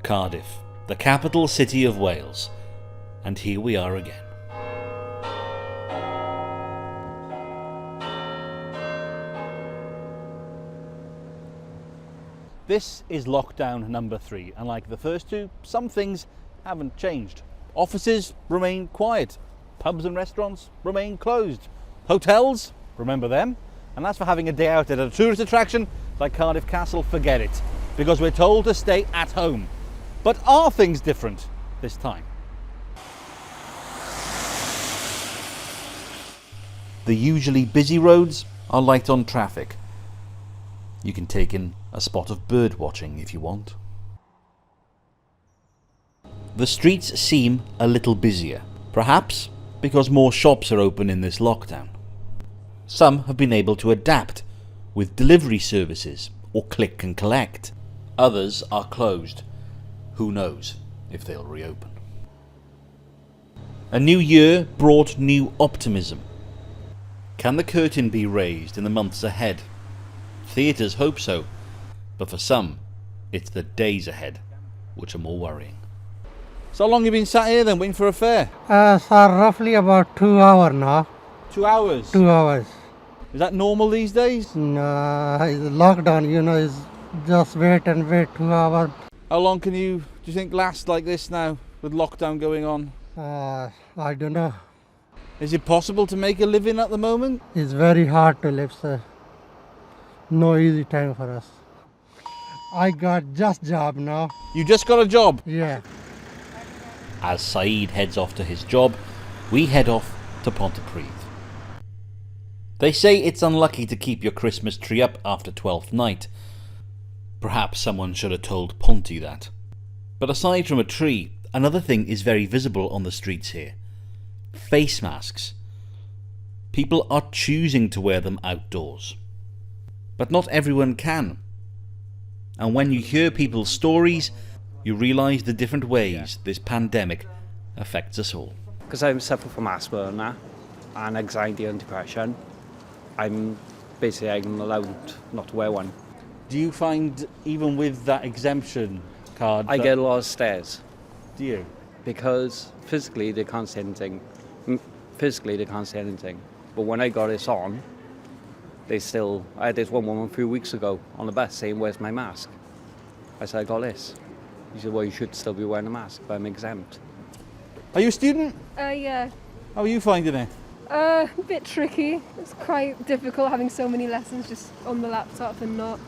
Cardiff, the capital city of Wales, and here we are again. This is lockdown number 3, and like the first two, some things haven't changed. Offices remain quiet, pubs and restaurants remain closed, hotels, remember them? And as for having a day out at a tourist attraction like Cardiff Castle, forget it, because we're told to stay at home. But are things different this time? The usually busy roads are light on traffic. You can take in a spot of bird watching if you want. The streets seem a little busier, perhaps because more shops are open in this lockdown. Some have been able to adapt with delivery services or click and collect. Others are closed. Who knows if they'll reopen. A new year brought new optimism. Can the curtain be raised in the months ahead? Theatres hope so, but for some, it's the days ahead which are more worrying. So how long have you been sat here then, waiting for a fare? Sir, roughly about 2 hours now. 2 hours? 2 hours. Is that normal these days? No, lockdown, is just wait 2 hours. How long can do you think, last like this now, with lockdown going on? I don't know. Is it possible to make a living at the moment? It's very hard to live, sir. No easy time for us. I got just job now. You just got a job? Yeah. As Saeed heads off to his job, we head off to Pontypridd. They say it's unlucky to keep your Christmas tree up after 12th night. Perhaps someone should have told Ponty that. But aside from a tree, another thing is very visible on the streets here. Face masks. People are choosing to wear them outdoors. But not everyone can. And when you hear people's stories, you realise the different ways this pandemic affects us all. Because I suffer from asthma and anxiety and depression, I'm allowed not to wear one. Do you find, even with that exemption card... I get a lot of stares. Do you? Because physically they can't say anything. But when I got this on, I had this one woman a few weeks ago on the bus saying, "Where's my mask?" I said, "I got this." He said, "Well, you should still be wearing a mask, but I'm exempt." Are you a student? Yeah. How are you finding it? A bit tricky. It's quite difficult having so many lessons just on the laptop and not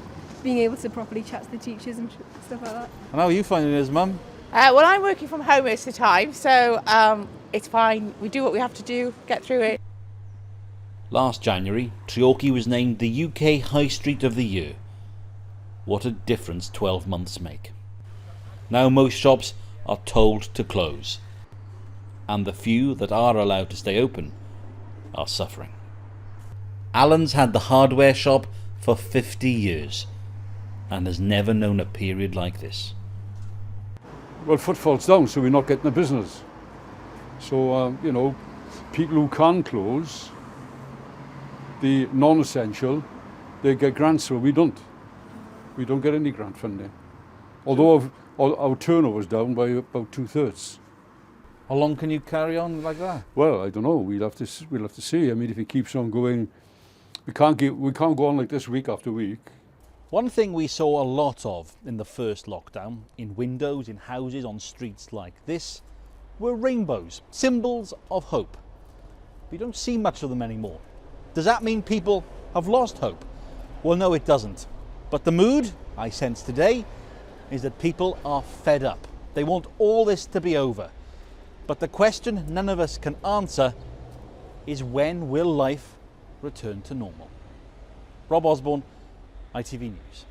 being able to properly chat to the teachers and stuff like that. And how are you finding it as mum? Well, I'm working from home most of the time, so it's fine. We do what we have to do, get through it. Last January, Treorchy was named the UK High Street of the Year. What a difference 12 months make. Now most shops are told to close, and the few that are allowed to stay open are suffering. Alan's had the hardware shop for 50 years and has never known a period like this. Well, footfall's down, so we're not getting the business. So, people who can close, the non-essential, they get grants, so we don't. We don't get any grant funding. Although our turnover's down by about 2/3. How long can you carry on like that? Well, I don't know. We'll have to see. I mean, if it keeps on going, we can't go on like this week after week. One thing we saw a lot of in the first lockdown, in windows, in houses, on streets like this, were rainbows, symbols of hope. We don't see much of them anymore. Does that mean people have lost hope? Well, no, it doesn't. But the mood I sense today is that people are fed up. They want all this to be over. But the question none of us can answer is, when will life return to normal? Rob Osborne, ITV News.